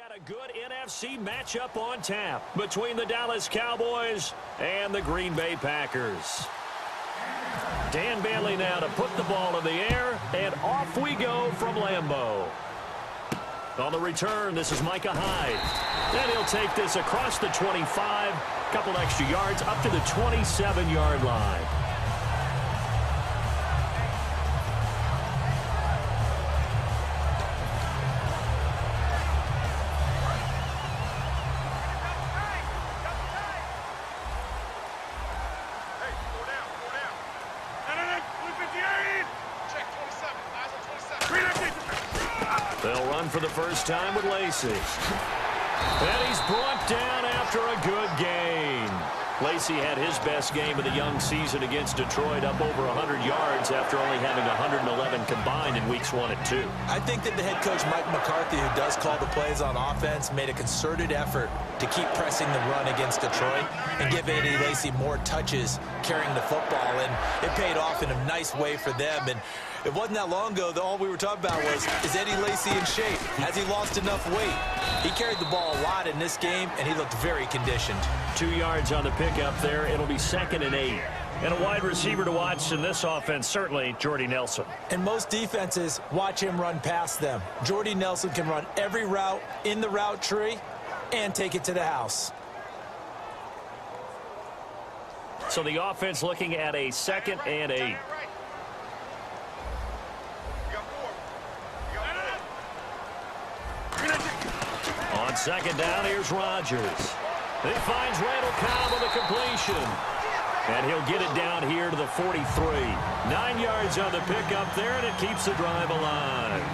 got a good NFC matchup on tap between the Dallas Cowboys and the Green Bay Packers. Dan Bailey now to put the ball in the air, and off we go from Lambeau. On the return, this is Micah Hyde. And he'll take this across the 25, couple extra yards up to the 27-yard line. They'll run for the first time with Lacy. And he's brought down after a good gain. Lacy had his best game of the young season against Detroit, up over 100 yards after only having 111 combined in weeks 1 and 2. I think that the head coach, Mike McCarthy, who does call the plays on offense, made a concerted effort to keep pressing the run against Detroit and give Eddie Lacy more touches carrying the football. And it paid off in a nice way for them. And it wasn't that long ago that all we were talking about was, is Eddie Lacy in shape? Has he lost enough weight? He carried the ball a lot in this game, and he looked very conditioned. 2 yards on the pickup there. It'll be 2nd and 8. And a wide receiver to watch in this offense, certainly Jordy Nelson. And most defenses watch him run past them. Jordy Nelson can run every route in the route tree and take it to the house. So the offense looking at a 2nd and 8. On 2nd down, here's Rodgers. He finds Randall Cobb with a completion. And he'll get it down here to the 43. 9 yards on the pickup there, and it keeps the drive alive.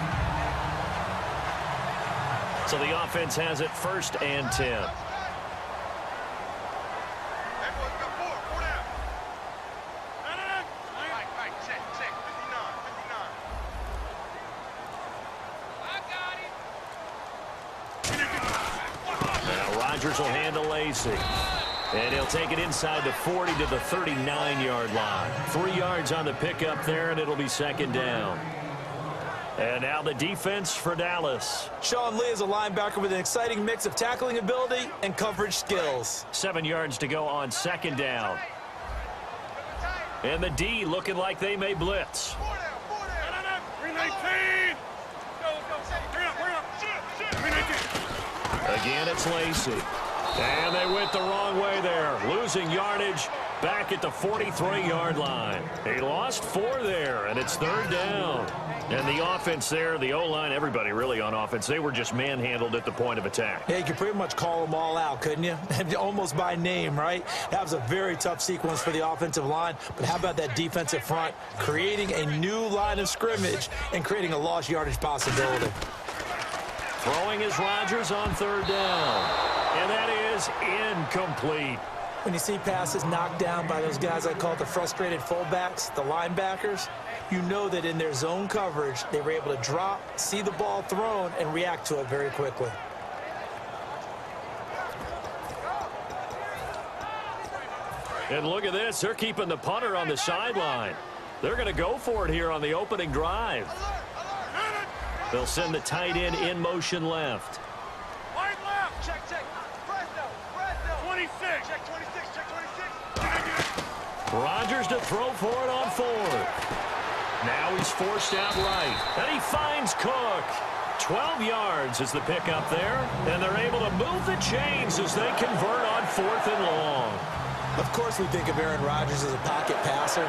So the offense has it 1st and 10. Rodgers will handle Lacy. And he'll take it inside the 40 to the 39-yard line. 3 yards on the pickup there, and it'll be 2nd down. And now the defense for Dallas. Sean Lee is a linebacker with an exciting mix of tackling ability and coverage skills. 7 yards to go on 2nd down. And the D looking like they may blitz. 319. Again, it's Lacy. And they went the wrong way there. Losing yardage back at the 43-yard line. He lost 4 there, and it's 3rd down. And the offense there, the O-line, everybody really on offense, they were just manhandled at the point of attack. Yeah, you could pretty much call them all out, couldn't you? Almost by name, right? That was a very tough sequence for the offensive line. But how about that defensive front creating a new line of scrimmage and creating a lost yardage possibility? Throwing is Rodgers on 3rd down. And that is incomplete. When you see passes knocked down by those guys I call the frustrated fullbacks, the linebackers, you know that in their zone coverage, they were able to drop, see the ball thrown, and react to it very quickly. And look at this. They're keeping the punter on the sideline. They're going to go for it here on the opening drive. They'll send the tight end in motion left. Wide left. Check. Fresno. 26. Check 26. Rodgers to throw for it on 4th. Now he's forced out right. And he finds Cook. 12 yards is the pickup there. And they're able to move the chains as they convert on 4th and long. Of course we think of Aaron Rodgers as a pocket passer.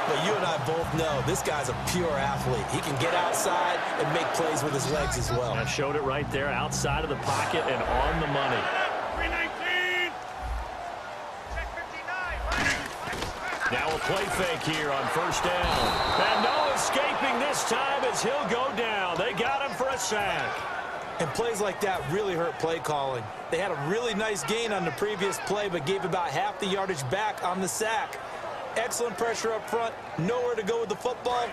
But you and I both know this guy's a pure athlete. He can get outside and make plays with his legs as well. I showed it right there, outside of the pocket and on the money. 319. Check 59. Now a play fake here on 1st down. And no escaping this time as he'll go down. They got him for a sack. And plays like that really hurt play calling. They had a really nice gain on the previous play, but gave about half the yardage back on the sack. Excellent pressure up front. Nowhere to go with the football.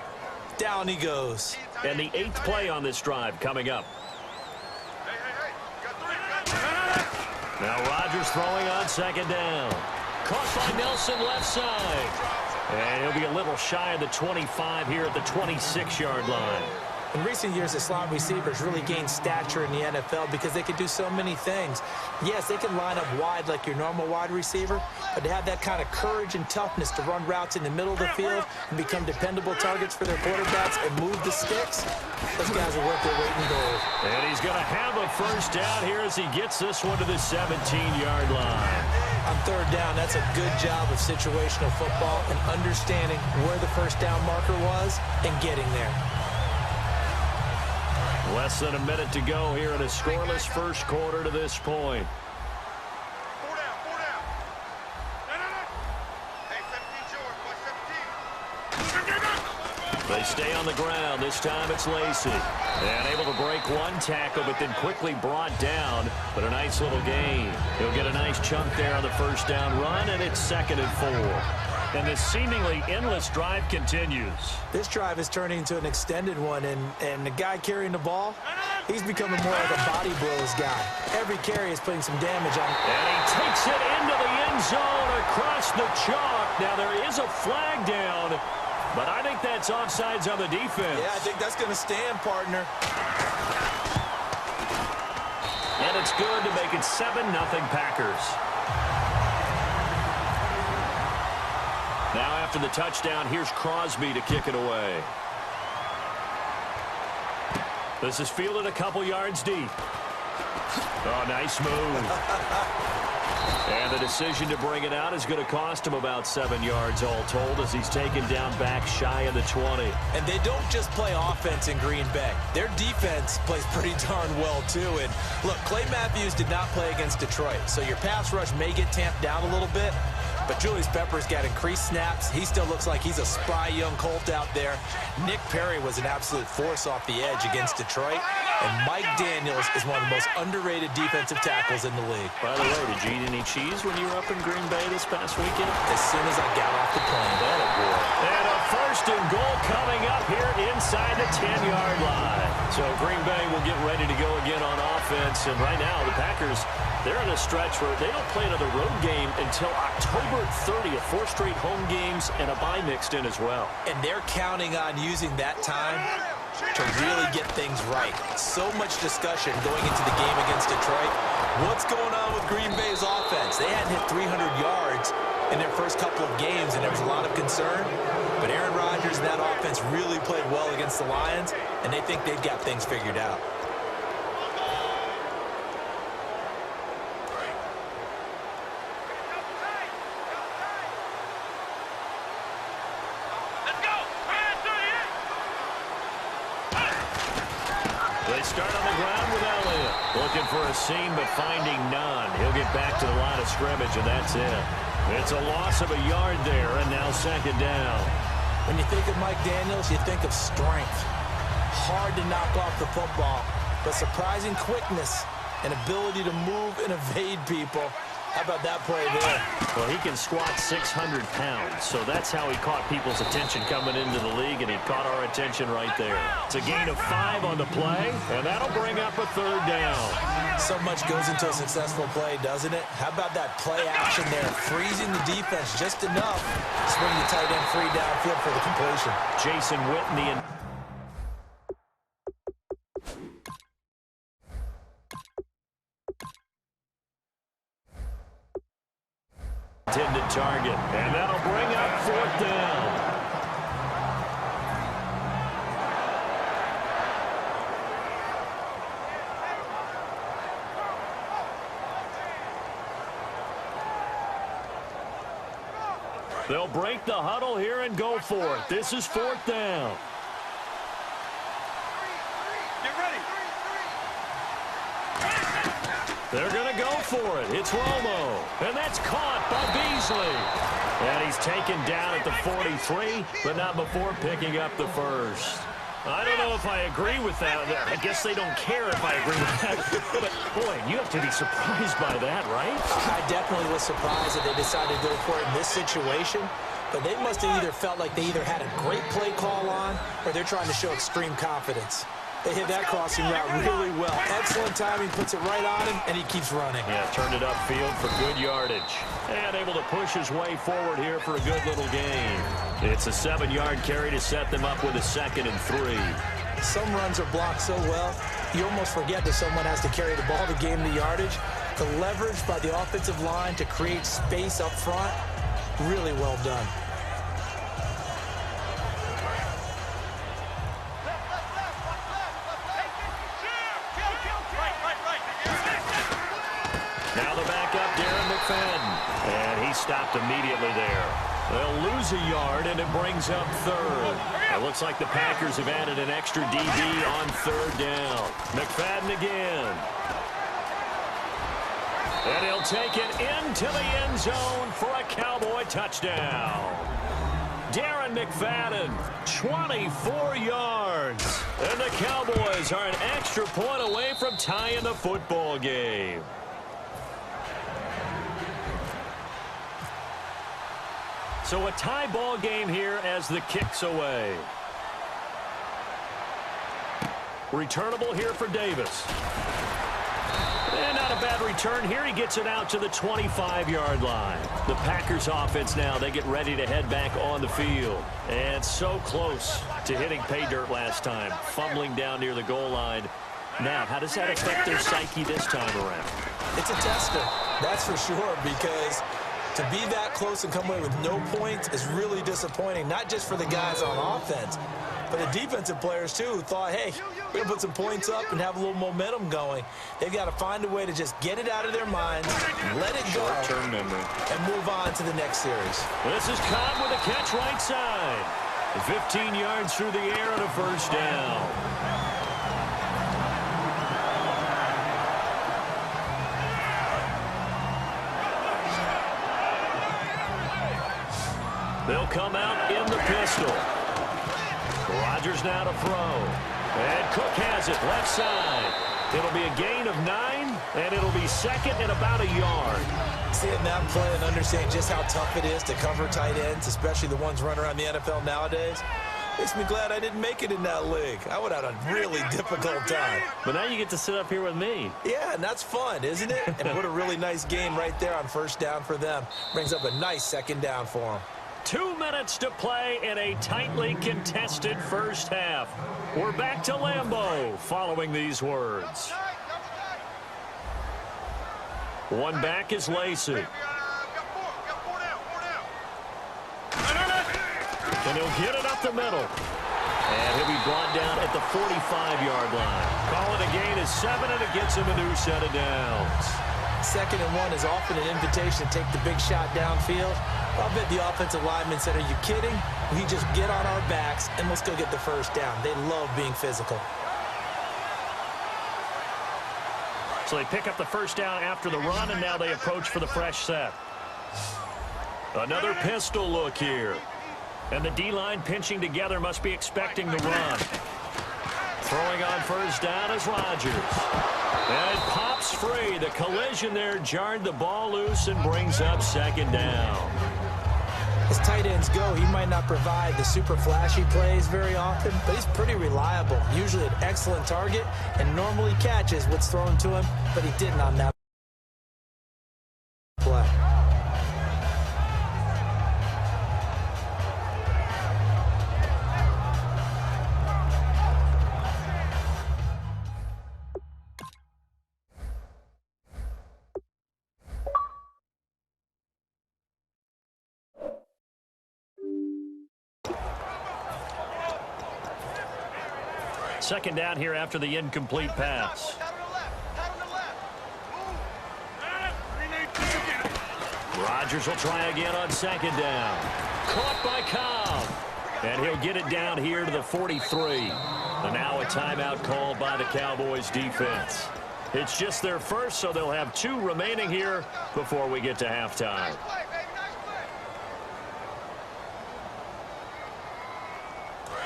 Down he goes. And the 8th play on this drive coming up. Now Rodgers throwing on 2nd down. Caught by Nelson left side. And he'll be a little shy of the 25 here at the 26-yard line. In recent years, the slot receivers really gained stature in the NFL because they can do so many things. Yes, they can line up wide like your normal wide receiver, but to have that kind of courage and toughness to run routes in the middle of the field and become dependable targets for their quarterbacks and move the sticks, those guys are worth their weight in gold. And he's going to have a first down here as he gets this one to the 17-yard line. On third down, that's a good job of situational football and understanding where the first down marker was and getting there. Less than a minute to go here in a scoreless first quarter to this point. 4 down, 4 down. No. Hey, 17's yours, boy, 17. They stay on the ground. This time it's Lacy. And able to break one tackle, but then quickly brought down. But a nice little gain. He'll get a nice chunk there on the first down run, and it's 2nd and 4. And this seemingly endless drive continues. This drive is turning into an extended one, and the guy carrying the ball, he's becoming more like a body blows guy. Every carry is putting some damage on him. And he takes it into the end zone across the chalk. Now there is a flag down, but I think that's offsides on the defense. Yeah, I think that's going to stand, partner. And it's good to make it 7-0 Packers. Now after the touchdown, here's Crosby to kick it away. This is fielded a couple yards deep. Oh, nice move. And the decision to bring it out is going to cost him about 7 yards all told as he's taken down back shy of the 20. And they don't just play offense in Green Bay. Their defense plays pretty darn well, too. And look, Clay Matthews did not play against Detroit, so your pass rush may get tamped down a little bit. But Julius Peppers got increased snaps. He still looks like he's a spry young Colt out there. Nick Perry was an absolute force off the edge against Detroit. And Mike Daniels is one of the most underrated defensive tackles in the league. By the way, did you eat any cheese when you were up in Green Bay this past weekend? As soon as I got off the plane. That a boy. And a 1st and goal coming up here inside the 10-yard line. So Green Bay will get ready to go again on offense. And right now, the Packers, they're in a stretch where they don't play another road game until October 30th. 4 straight home games and a bye mixed in as well. And they're counting on using that time to really get things right. So much discussion going into the game against Detroit. What's going on with Green Bay's offense? They hadn't hit 300 yards in their first couple of games, and there was a lot of concern. But Aaron Rodgers and that offense really played well against the Lions, and they think they've got things figured out. Start on the ground with Elliott. Looking for a seam, but finding none. He'll get back to the line of scrimmage, and that's it. It's a loss of a yard there, and now 2nd down. When you think of Mike Daniels, you think of strength. Hard to knock off the football, but surprising quickness and ability to move and evade people. How about that play there? Well, he can squat 600 pounds, so that's how he caught people's attention coming into the league, and he caught our attention right there. It's a gain of 5 on the play, and that'll bring up a 3rd down. So much goes into a successful play, doesn't it? How about that play action there, freezing the defense just enough to swing the tight end free downfield for the completion. Jason Whitney and intended target, and that'll bring up 4th down. They'll break the huddle here and go for it. This is 4th down. Get ready. They're going to go for it. It's Romo. And that's caught by Beasley. And he's taken down at the 43, but not before picking up the first. I don't know if I agree with that. I guess they don't care if I agree with that. But, boy, you have to be surprised by that, right? I definitely was surprised that they decided to go for it in this situation. But they must have either felt like they either had a great play call on or they're trying to show extreme confidence. They hit that crossing route really well. Excellent timing, puts it right on him, and he keeps running. Yeah, turned it upfield for good yardage. And able to push his way forward here for a good little gain. It's a 7-yard carry to set them up with a 2nd and 3. Some runs are blocked so well, you almost forget that someone has to carry the ball to gain the yardage. The leverage by the offensive line to create space up front, really well done. Now the backup, and he stopped immediately there. They'll lose a yard, and it brings up third. It looks like the Packers have added an extra DB on third down. McFadden again. And he'll take it into the end zone for a Cowboy touchdown. Darren McFadden, 24 yards. And the Cowboys are an extra point away from tying the football game. So a tie ball game here as the kick's away. Returnable here for Davis. And not a bad return here. He gets it out to the 25-yard line. The Packers offense now, they get ready to head back on the field. And so close to hitting pay dirt last time, fumbling down near the goal line. Now, how does that affect their psyche this time around? It's a tester, that's for sure, because to be that close and come away with no points is really disappointing, not just for the guys on offense, but the defensive players, too, who thought, hey, we're going to put some points up and have a little momentum going. They've got to find a way to just get it out of their minds, let it go, short-term memory, and move on to the next series. This is Cobb with a catch right side. 15 yards through the air and a first down. They'll come out in the pistol. Rodgers now to throw. And Cook has it left side. It'll be a gain of 9, and it'll be second and about a yard. Seeing that play and understanding just how tough it is to cover tight ends, especially the ones running around the NFL nowadays, makes me glad I didn't make it in that league. I would have had a really difficult time. But now you get to sit up here with me. Yeah, and that's fun, isn't it? And what a really nice game right there on first down for them. Brings up a nice second down for them. 2 minutes to play in a tightly contested first half. We're back to Lambeau following these words. One back is Lacy. And he'll get it up the middle. And he'll be brought down at the 45-yard line. Call it a gain of 7, and it gets him a new set of downs. 2nd and 1 is often an invitation to take the big shot downfield. I bet the offensive lineman said, are you kidding? We just get on our backs and let's go get the first down. They love being physical. So they pick up the first down after the run, and now they approach for the fresh set. Another pistol look here. And the D-line pinching together must be expecting the run. Throwing on first down is Rodgers. And it pops free. The collision there jarred the ball loose and brings up second down. As tight ends go, he might not provide the super flashy plays very often, but he's pretty reliable. Usually an excellent target and normally catches what's thrown to him, but he didn't on that play. Second down here after the incomplete pass. Rodgers will try again on second down. Caught by Cobb. And he'll get it down here to the 43. And now a timeout called by the Cowboys defense. It's just their first, so they'll have 2 remaining here before we get to halftime.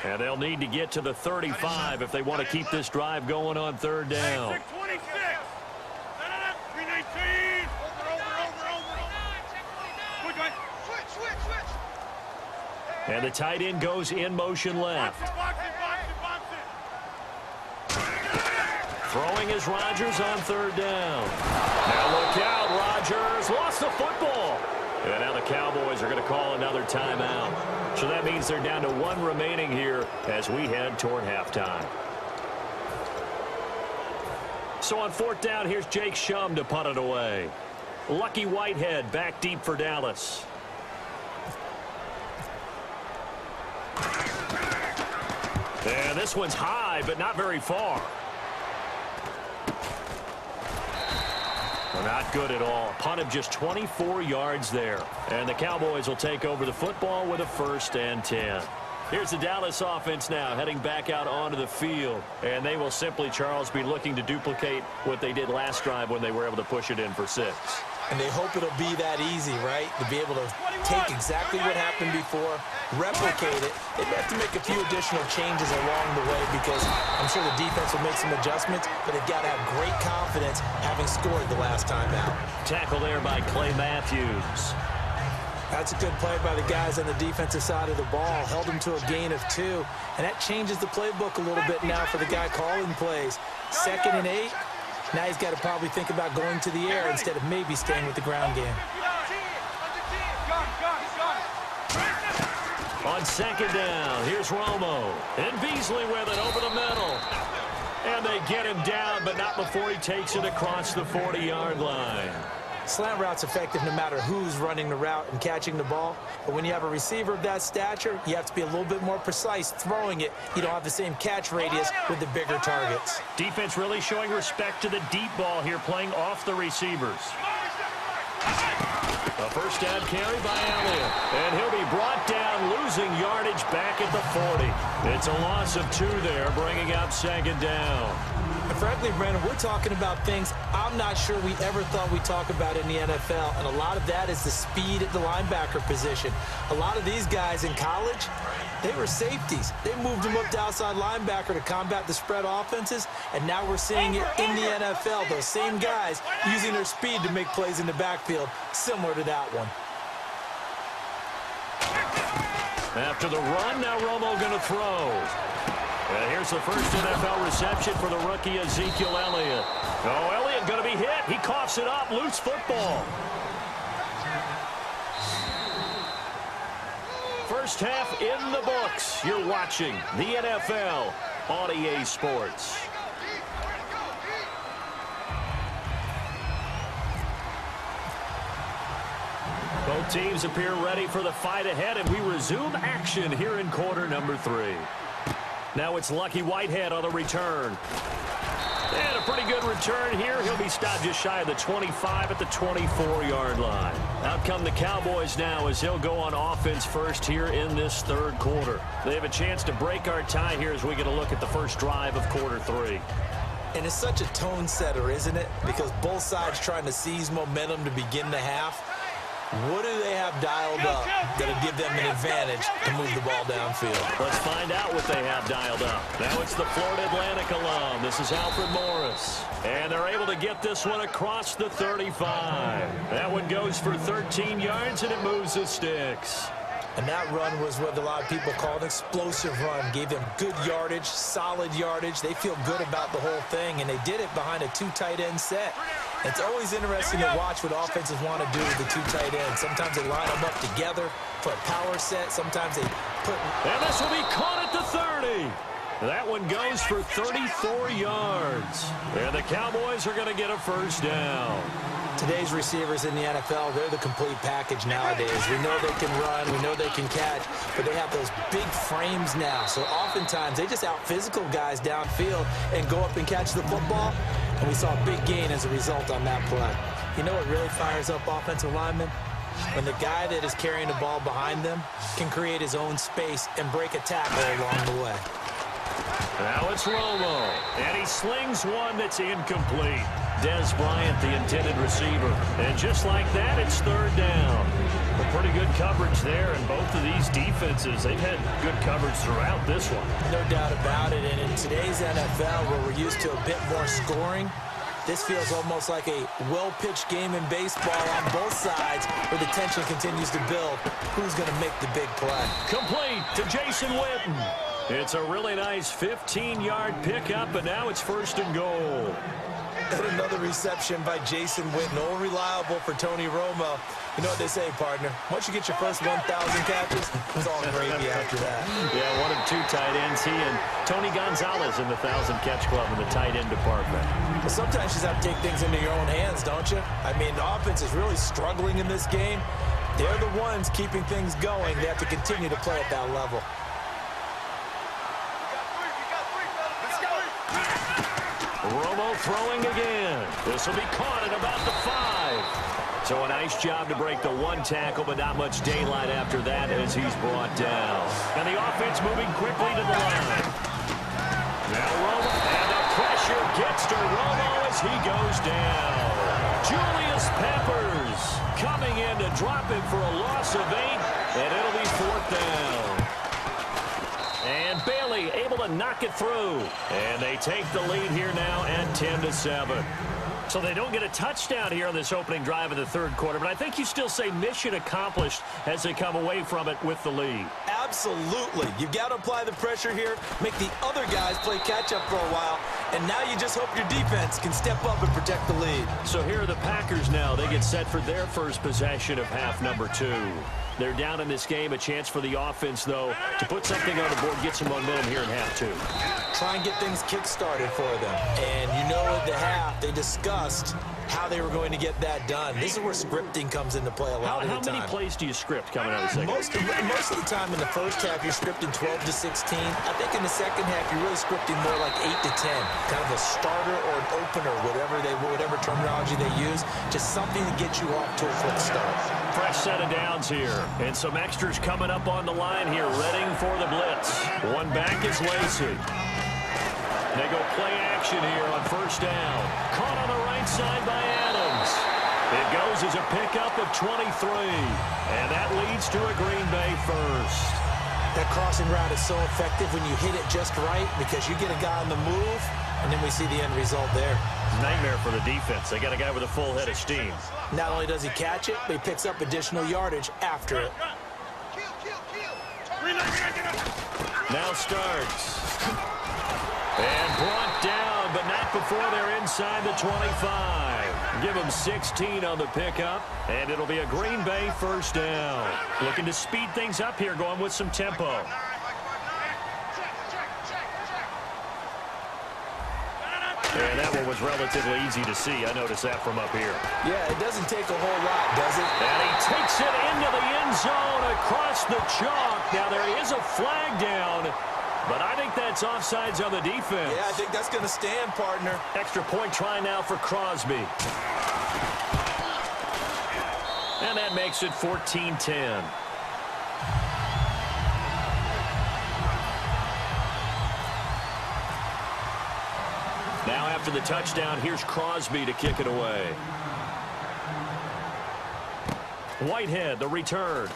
And they'll need to get to the 35 if they want to keep this drive going on third down. And the tight end goes in motion left. Throwing is Rodgers on third down. Now look out, Rodgers lost the football. And now the Cowboys are going to call another timeout. So that means they're down to 1 remaining here as we head toward halftime. So on fourth down, here's Jake Shum to punt it away. Lucky Whitehead back deep for Dallas. And this one's high, but not very far. Not good at all. Punt of just 24 yards there. And the Cowboys will take over the football with a 1st and 10. Here's the Dallas offense now heading back out onto the field. And they will simply, Charles, be looking to duplicate what they did last drive when they were able to push it in for 6. And they hope it'll be that easy, right? To be able to take exactly what happened before, replicate it. They may have to make a few additional changes along the way because I'm sure the defense will make some adjustments, but they've got to have great confidence having scored the last time out. Tackle there by Clay Matthews. That's a good play by the guys on the defensive side of the ball. Held them to a gain of 2, and that changes the playbook a little bit now for the guy calling plays. 2nd and 8. Now he's got to probably think about going to the air instead of maybe staying with the ground game. On 2nd down, here's Romo. And Beasley with it over the middle. And they get him down, but not before he takes it across the 40-yard line. Slant route's effective no matter who's running the route and catching the ball. But when you have a receiver of that stature, you have to be a little bit more precise throwing it. You don't have the same catch radius with the bigger targets. Defense really showing respect to the deep ball here, playing off the receivers. A 1st down carry by Elliott. And he'll be brought down, losing yardage back at the 40. It's a loss of 2 there, bringing up 2nd down. And frankly, Brandon, we're talking about things I'm not sure we ever thought we'd talk about in the NFL, and a lot of that is the speed at the linebacker position. A lot of these guys in college, they were safeties. They moved them up to outside linebacker to combat the spread offenses, and now we're seeing it in the NFL. Those same guys using their speed to make plays in the backfield, similar to that one. After the run, now Romo going to throw. And here's the first NFL reception for the rookie Ezekiel Elliott. Oh, Elliott going to be hit. He coughs it up. Loose football. First half in the books. You're watching the NFL on EA Sports. Both teams appear ready for the fight ahead, and we resume action here in quarter number 3. Now it's Lucky Whitehead on the return. And a pretty good return here. He'll be stopped just shy of the 25 at the 24-yard line. Out come the Cowboys now as he'll go on offense first here in this 3rd quarter. They have a chance to break our tie here as we get a look at the first drive of quarter 3. And it's such a tone setter, isn't it? Because both sides trying to seize momentum to begin the half. What do they have dialed up that'll give them an advantage to move the ball downfield? Let's find out what they have dialed up. Now it's the Florida Atlantic alum. This is Alfred Morris. And they're able to get this one across the 35. That one goes for 13 yards, and it moves the sticks. And that run was what a lot of people call an explosive run. Gave them good yardage, solid yardage. They feel good about the whole thing, and they did it behind a 2 tight end set. It's always interesting to watch what offenses want to do with the 2 tight ends. Sometimes they line them up together for a power set. Sometimes they put... And this will be caught at the 30. That one goes for 34 yards. And the Cowboys are going to get a 1st down. Today's receivers in the NFL, they're the complete package nowadays. We know they can run, we know they can catch, but they have those big frames now. So oftentimes they just out-physical guys downfield and go up and catch the football. And we saw a big gain as a result on that play. You know what really fires up offensive linemen? When the guy that is carrying the ball behind them can create his own space and break a tackle along the way. Now it's Romo, and he slings one that's incomplete. Bryant, the intended receiver. And just like that, it's 3rd down. A pretty good coverage there, and both of these defenses, they've had good coverage throughout this one. No doubt about it, and in today's NFL, where we're used to a bit more scoring, this feels almost like a well-pitched game in baseball on both sides where the tension continues to build. Who's going to make the big play? Complete to Jason Witten. It's a really nice 15-yard pickup, and now it's 1st and goal. And another reception by Jason Witten, all reliable for Tony Romo. You know what they say, partner? Once you get your first 1,000 catches, it's all gravy after that. Yeah, one of two tight ends. He and Tony Gonzalez in the 1,000-catch club in the tight end department. Well, sometimes you just have to take things into your own hands, don't you? I mean, the offense is really struggling in this game. They're the ones keeping things going. They have to continue to play at that level. Romo throwing again. This will be caught at about the 5. So a nice job to break the one tackle, but not much daylight after that as he's brought down. And the offense moving quickly to the line. Now Romo, and the pressure gets to Romo as he goes down. Julius Peppers coming in to drop him for a loss of 8, and it'll be 4th down. And Bailey able to knock it through. And they take the lead here now at 10-7. So they don't get a touchdown here on this opening drive of the third quarter, but I think you still say mission accomplished as they come away from it with the lead. Absolutely. You've got to apply the pressure here, make the other guys play catch-up for a while, and now you just hope your defense can step up and protect the lead. So here are the Packers now. They get set for their first possession of half number 2. They're down in this game. A chance for the offense, though, to put something on the board, get some momentum here in half 2. Try and get things kick-started for them. And you know at the half, they discussed how they were going to get that done. This is where scripting comes into play a lot of the time. How many plays do you script coming out of the second? Most of the time in the first half, you're scripting 12 to 16. I think in the second half, you're really scripting more like 8 to 10. Kind of a starter or an opener, whatever terminology they use. Just something to get you off to a quick start. Fresh set of downs here. And some extras coming up on the line here, readying for the blitz. One back is Lacy. They go play action here on first down. Caught on the right side by Adams. It goes as a pickup of 23. And that leads to a Green Bay first. That crossing route is so effective when you hit it just right because you get a guy on the move, and then we see the end result there. Nightmare for the defense. They got a guy with a full head of steam. Not only does he catch it, but he picks up additional yardage after it. Now starts. And brought down, but not before they're inside the 25. Give them 16 on the pickup, and it'll be a Green Bay first down. Looking to speed things up here, going with some tempo. And that one was relatively easy to see. I noticed that from up here. Yeah, it doesn't take a whole lot, does it? And he takes it into the end zone across the chalk. Now there is a flag down, but I think that's offsides on the defense. Yeah, I think that's going to stand, partner. Extra point try now for Crosby. And that makes it 14-10. Now after the touchdown, here's Crosby to kick it away. Whitehead, the return.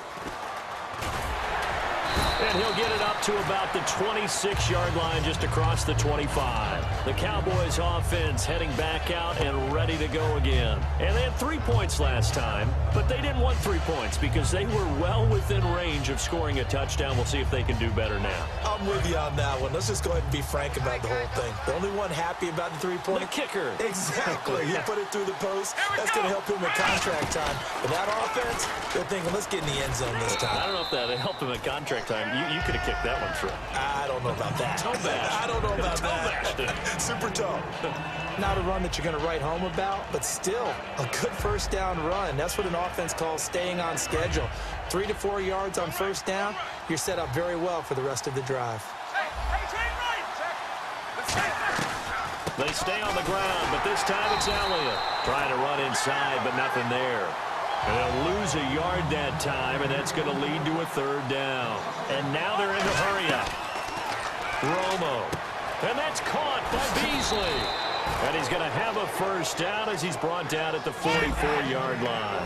And he'll get it up to about the 26-yard line just across the 25. The Cowboys offense heading back out and ready to go again. And they had 3 points last time, but they didn't want 3 points because they were well within range of scoring a touchdown. We'll see if they can do better now. I'm with you on that one. Let's just go ahead and be frank about the whole thing. The only one happy about the 3-point? The kicker. Exactly. He put it through the post. That's going to help him with contract time. But that offense, they're thinking, let's get in the end zone this time. I don't know if that helped him at contract time. You could have kicked that one through. I don't know about that. Toe bash. I don't know about that. Super toe. Not a run that you're going to write home about, but still a good first down run. That's what an offense calls staying on schedule. 3 to 4 yards on first down, you're set up very well for the rest of the drive. They stay on the ground, but this time it's Elliott. Trying to run inside, but nothing there. And they'll lose a yard that time, and that's going to lead to a third down. And now they're in a hurry-up. Romo. And that's caught by Beasley. And he's going to have a first down as he's brought down at the 44-yard line.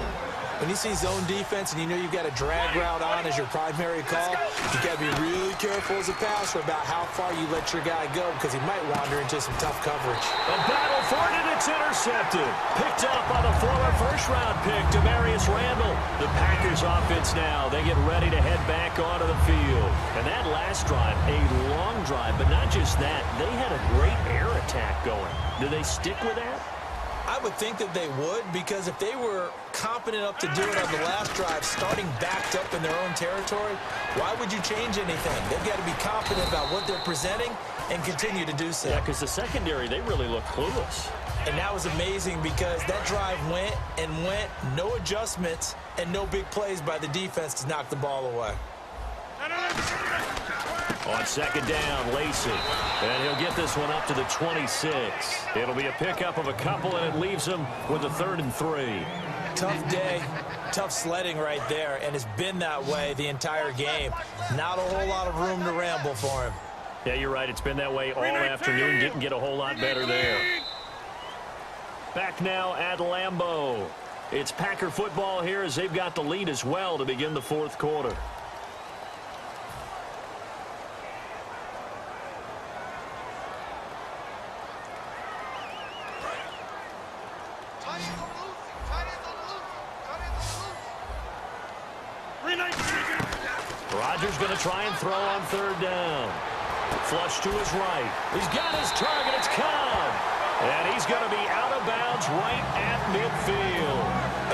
When you see zone defense and you know you've got a drag route on as your primary call, you got to be really careful as a passer about how far you let your guy go because he might wander into some tough coverage. A battle for it, and it's intercepted. Picked up by the former first-round pick, Demarius Randall. The Packers offense now. They get ready to head back onto the field. And that last drive, a long drive, but not just that. They had a great air attack going. Do they stick with that? would think that they would, because if they were competent enough to do it on the last drive, starting backed up in their own territory, why would you change anything? They've got to be confident about what they're presenting and continue to do so. Yeah, because the secondary, they really look clueless. And that was amazing because that drive went and went, no adjustments and no big plays by the defense to knock the ball away. On second down, Lacy. And he'll get this one up to the 26. It'll be a pickup of a couple, and it leaves him with a 3rd and 3. Tough day, tough sledding right there, and it's been that way the entire game. Not a whole lot of room to ramble for him. Yeah, you're right. It's been that way all afternoon. Didn't get a whole lot better there. Back now at Lambeau. It's Packer football here as they've got the lead as well to begin the 4th quarter. Rodgers going to try and throw on 3rd down. Flush to his right. He's got his target. It's Cobb. And he's going to be out of bounds right at midfield.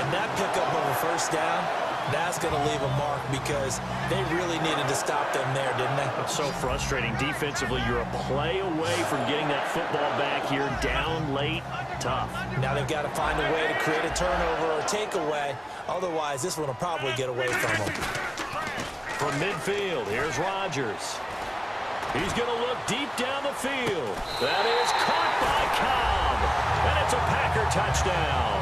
And that pickup of a 1st down, that's going to leave a mark because they really needed to stop them there, didn't they? It's so frustrating. Defensively, you're a play away from getting that football back here. Down late, tough. Now they've got to find a way to create a turnover or a takeaway. Otherwise, this one will probably get away from them. From midfield, here's Rodgers. He's going to look deep down the field. That is caught by Cobb. And it's a Packer touchdown.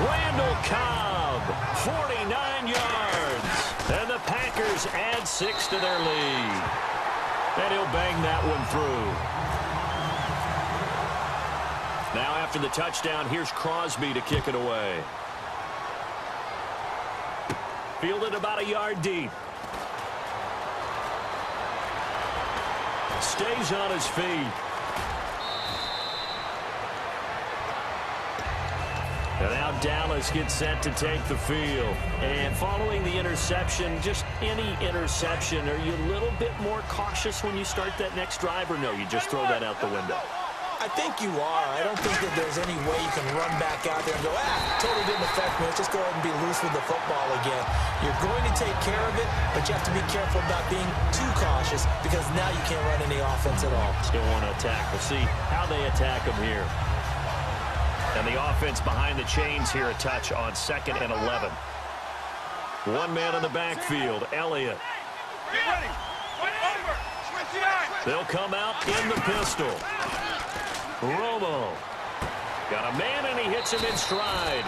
Randall Cobb, 49 yards. And the Packers add 6 to their lead. And he'll bang that one through. Now after the touchdown, here's Crosby to kick it away. Fielded about a yard deep. Stays on his feet. And now Dallas gets set to take the field. And following the interception, just any interception, are you a little bit more cautious when you start that next drive, or no, you just throw that out the window? I think you are. I don't think that there's any way you can run back out there and go, totally didn't affect me. Let's just go ahead and be loose with the football again. You're going to take care of it, but you have to be careful about being too cautious because now you can't run any offense at all. Still want to attack. We'll see how they attack them here. And the offense behind the chains here, a touch on 2nd and 11. One man in the backfield, Elliott. Get ready. Over. They'll come out in the pistol. Romo. Got a man, and he hits him in stride.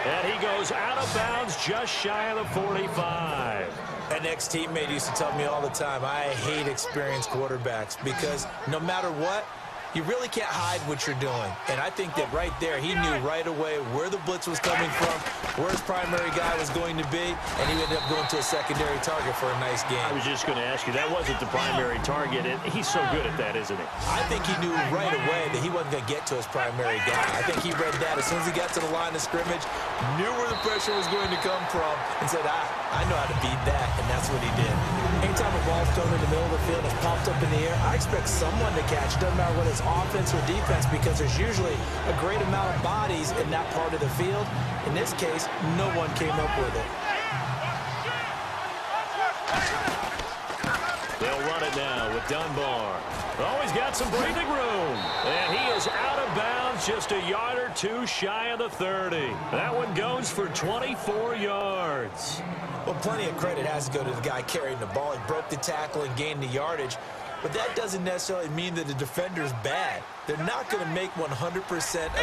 And he goes out of bounds just shy of the 45. An ex-teammate used to tell me all the time, I hate experienced quarterbacks because no matter what, you really can't hide what you're doing. And I think that right there, he knew right away where the blitz was coming from, where his primary guy was going to be, and he ended up going to a secondary target for a nice game. I was just going to ask you, that wasn't the primary target, and he's so good at that, isn't he? I think he knew right away that he wasn't going to get to his primary guy. I think he read that as soon as he got to the line of scrimmage, knew where the pressure was going to come from, and said, I know how to beat that, and that's what he did. Anytime a ball's thrown in the middle of the field and it's popped up in the air, I expect someone to catch it. Doesn't matter whether it's offense or defense, because there's usually a great amount of bodies in that part of the field. In this case, no one came up with it. They'll run it now with Dunbar. Oh, he's got some breathing room. And he is out of bounds just a yard or two shy of the 30. That one goes for 24 yards. Well, plenty of credit has to go to the guy carrying the ball. He broke the tackle and gained the yardage. But that doesn't necessarily mean that the defender's bad. They're not going to make 100%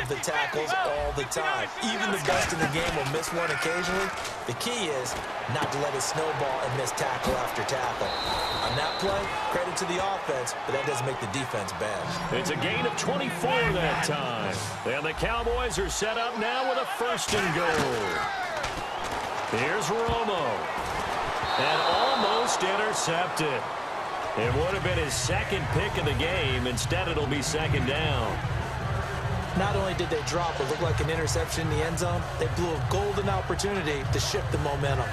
of the tackles all the time. Even the best in the game will miss one occasionally. The key is not to let it snowball and miss tackle after tackle. On that play, credit to the offense, but that doesn't make the defense bad. It's a gain of 24 that time. And the Cowboys are set up now with a 1st and goal. Here's Romo. And almost intercepted. It would have been his 2nd pick of the game. Instead, it'll be 2nd down. Not only did they drop what looked like an interception in the end zone, they blew a golden opportunity to shift the momentum.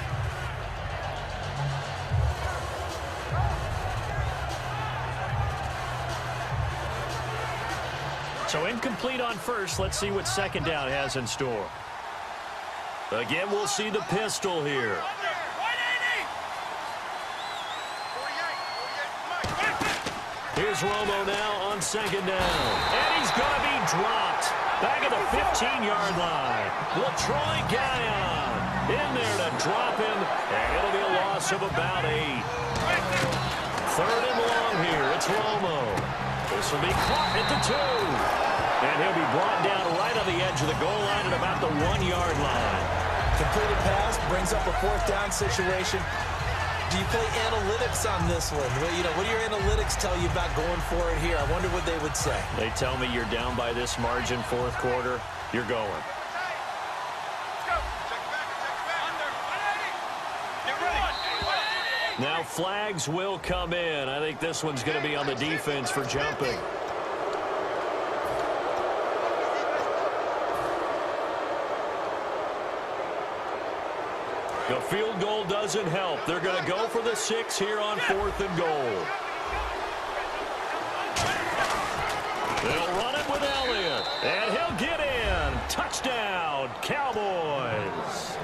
So incomplete on first. Let's see what second down has in store. Again, we'll see the pistol here. Here's Romo now on second down. And he's going to be dropped. Back at the 15-yard line. LaTroy Guion in there to drop him. And it'll be a loss of about 8. Third and long here. It's Romo. This will be caught at the 2. And he'll be brought down right on the edge of the goal line at about the 1-yard line. Completed pass brings up a fourth down situation. Do you play analytics on this one? Well, what do your analytics tell you about going for it here? I wonder what they would say. They tell me you're down by this margin fourth quarter. You're going. Now flags will come in. I think this one's going to be on the defense for jumping. The field goal doesn't help. They're going to go for the 6 here on 4th and goal. They'll run it with Elliott, and he'll get in. Touchdown, Cowboys.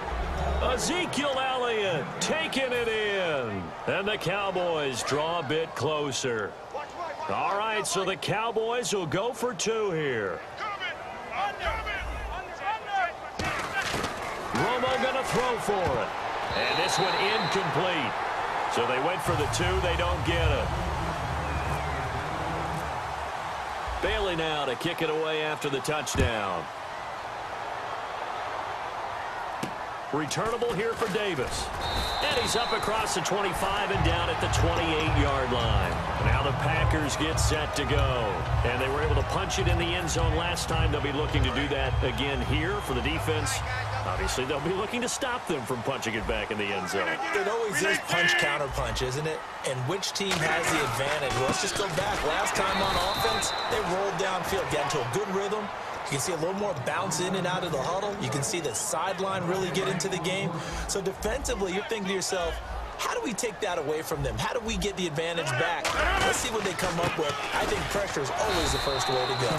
Ezekiel Elliott taking it in. And the Cowboys draw a bit closer. All right, so the Cowboys will go for 2 here. Romo going to throw for it. And this one incomplete. So they went for the 2. They don't get it. Bailey now to kick it away after the touchdown. Returnable here for Davis. And he's up across the 25 and down at the 28-yard line. Now the Packers get set to go. And they were able to punch it in the end zone last time. They'll be looking to do that again here for the defense. Obviously, they'll be looking to stop them from punching it back in the end zone. It always is punch-counter-punch, isn't it? And which team has the advantage? Well, let's just go back. Last time on offense, they rolled downfield, got into a good rhythm. You can see a little more bounce in and out of the huddle. You can see the sideline really get into the game. So defensively, you're thinking to yourself, how do we take that away from them? How do we get the advantage back? Let's see what they come up with. I think pressure is always the first way to go.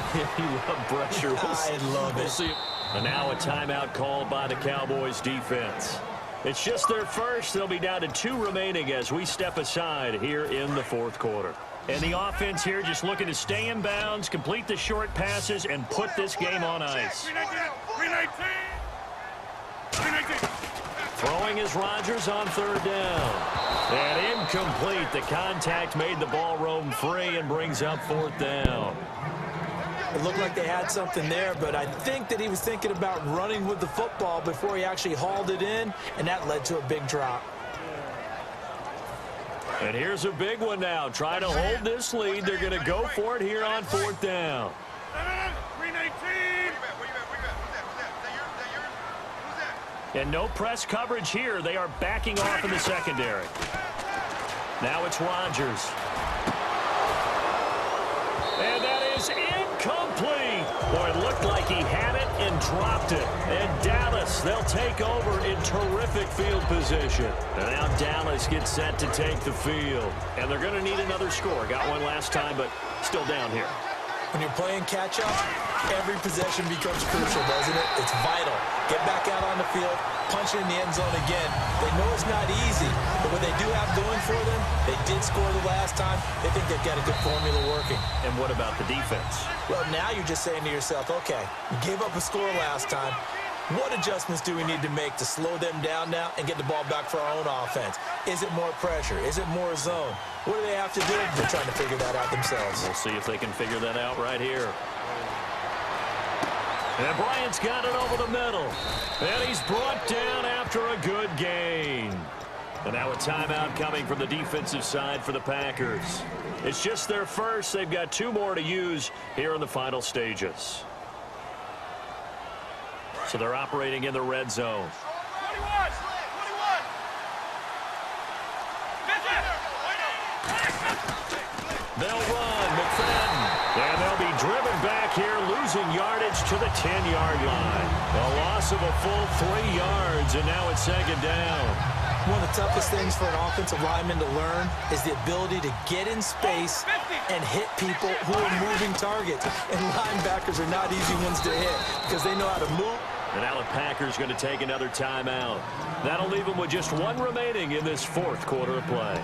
You love pressure. I love it. We'll see. And now a timeout called by the Cowboys defense. It's just their first. They'll be down to 2 remaining as we step aside here in the fourth quarter. And the offense here just looking to stay in bounds, complete the short passes, and put this game on ice. Throwing is Rodgers on 3rd down. And incomplete. The contact made the ball roam free and brings up 4th down. It looked like they had something there, but I think that he was thinking about running with the football before he actually hauled it in, and that led to a big drop. And here's a big one now. Trying to hold this lead. They're going to go for it here on 4th down. And no press coverage here. They are backing off in the secondary. Now it's Rodgers. And that is incomplete. Boy, it looked like he had it and dropped it. And Dallas, they'll take over in terrific field position. And now Dallas gets set to take the field. And they're going to need another score. Got one last time, but still down here. When you're playing catch-up, every possession becomes crucial, doesn't it? It's vital. Get back out on the field, punch it in the end zone again. They know it's not easy, but what they do have going for them, they did score the last time. They think they've got a good formula working. And what about the defense? Well, now you're just saying to yourself, okay, we gave up a score last time. What adjustments do we need to make to slow them down now and get the ball back for our own offense? Is it more pressure? Is it more zone? What do they have to do? They're trying to figure that out themselves. We'll see if they can figure that out right here. And Bryant's got it over the middle. And he's brought down after a good gain. And now a timeout coming from the defensive side for the Packers. It's just their first. They've got 2 more to use here in the final stages. So they're operating in the red zone. They'll run, McFadden. And they'll be driven back here, losing yardage to the 10-yard line. A loss of a full 3 yards, and now it's 2nd down. One of the toughest things for an offensive lineman to learn is the ability to get in space and hit people who are moving targets. And linebackers are not easy ones to hit because they know how to move. And now the Packers going to take another timeout. That'll leave them with just one remaining in this fourth quarter of play.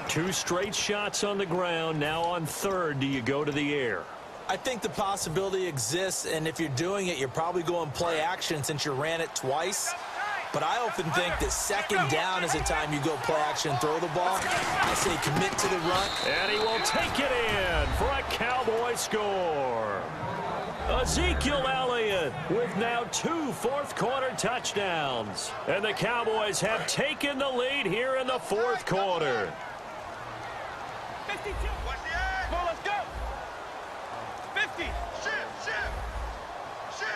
2 straight shots on the ground. Now on third, do you go to the air? I think the possibility exists, and if you're doing it, you're probably going play action since you ran it twice. But I often think that second down is the time you go play action and throw the ball. I say commit to the run. And he will take it in for a Cowboy score. Ezekiel Elliott with now 2 fourth-quarter touchdowns. And the Cowboys have taken the lead here in the fourth quarter. 52. Watch the edge. Come on, let's go. 50. Shift.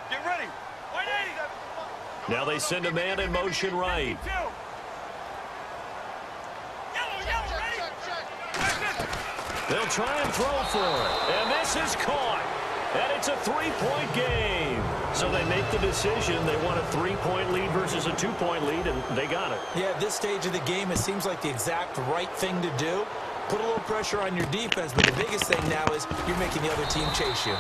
Get ready. 180. Now they send a man in motion right. They'll try and throw for it. And this is caught. And it's a 3-point game. So they make the decision. They want a 3-point lead versus a 2-point lead, and they got it. Yeah, at this stage of the game, it seems like the exact right thing to do. Put a little pressure on your defense, but the biggest thing now is you're making the other team chase you.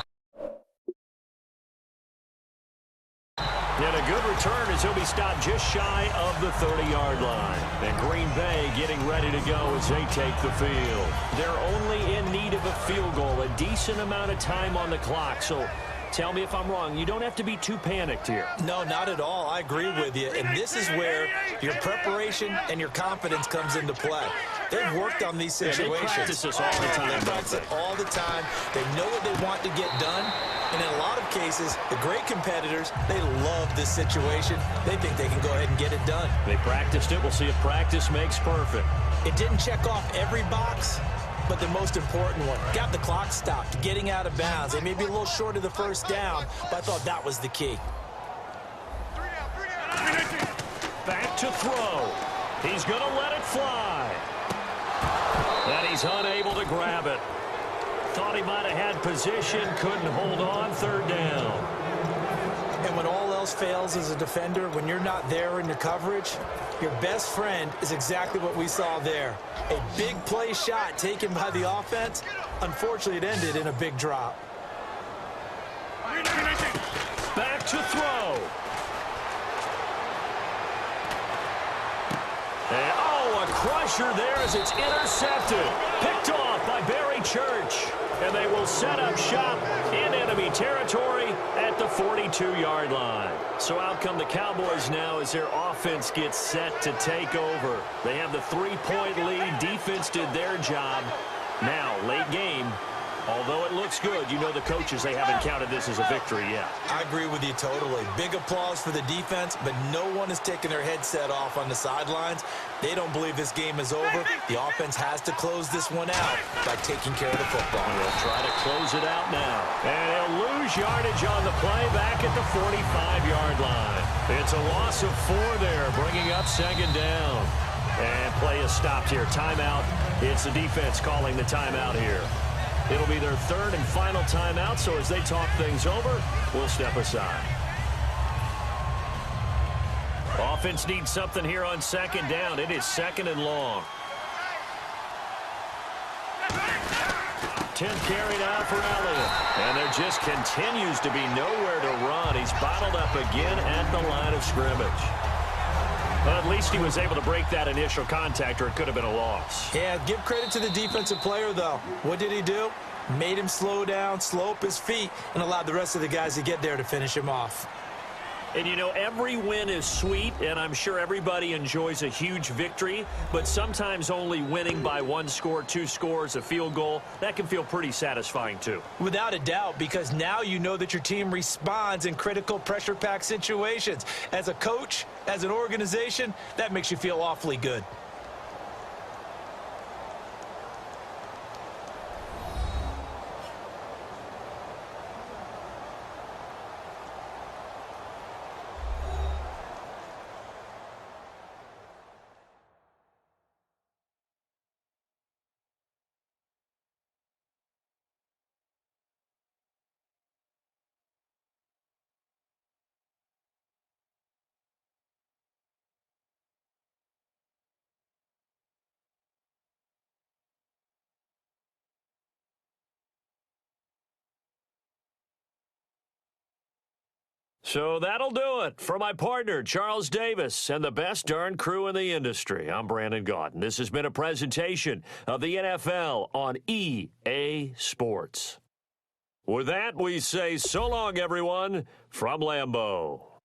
And a good return as he'll be stopped just shy of the 30-yard line. And Green Bay getting ready to go as they take the field. They're only in need of a field goal, a decent amount of time on the clock. So tell me if I'm wrong. You don't have to be too panicked here. No, not at all. I agree with you. And this is where your preparation and your confidence comes into play. They've worked on these situations. Yeah, they practice this all the time. They practice it all the time. They know what they want to get done. And in a lot of cases, the great competitors, they love this situation. They think they can go ahead and get it done. They practiced it. We'll see if practice makes perfect. It didn't check off every box, but the most important one, got the clock stopped, getting out of bounds. They may be a little short of the first down, but I thought that was the key. Back to throw. He's going to let it fly. And he's unable to grab it. Thought he might have had position, couldn't hold on, third down. And when all else fails as a defender, when you're not there in the coverage, your best friend is exactly what we saw there. A big play shot taken by the offense. Unfortunately, it ended in a big drop. Back to throw. And, oh, a crusher there as it's intercepted. Picked off by Barry Church. And they will set up shop in enemy territory at the 42-yard line. So out come the Cowboys now as their offense gets set to take over. They have the 3-point lead. Defense did their job. Now, late game. Although it looks good, you know the coaches, they haven't counted this as a victory yet. I agree with you totally. Big applause for the defense, but no one is taking their headset off on the sidelines. They don't believe this game is over. The offense has to close this one out by taking care of the football. They'll try to close it out now. And he'll lose yardage on the play back at the 45-yard line. It's a loss of 4 there, bringing up second down. And play is stopped here. Timeout. It's the defense calling the timeout here. It'll be their third and final timeout, so as they talk things over, we'll step aside. Offense needs something here on second down. It is second and long. 10 carry now for Elliott. And there just continues to be nowhere to run. He's bottled up again at the line of scrimmage. But at least he was able to break that initial contact, or it could have been a loss. Yeah, give credit to the defensive player, though. What did he do? Made him slow down, slow up his feet, and allowed the rest of the guys to get there to finish him off. And, you know, every win is sweet, and I'm sure everybody enjoys a huge victory, but sometimes only winning by 1 score, 2 scores, a field goal, that can feel pretty satisfying too. Without a doubt, because now you know that your team responds in critical pressure-packed situations. As a coach, as an organization, that makes you feel awfully good. So that'll do it. For my partner, Charles Davis, and the best darn crew in the industry, I'm Brandon Gaudin. This has been a presentation of the NFL on EA Sports. With that, we say so long, everyone, from Lambeau.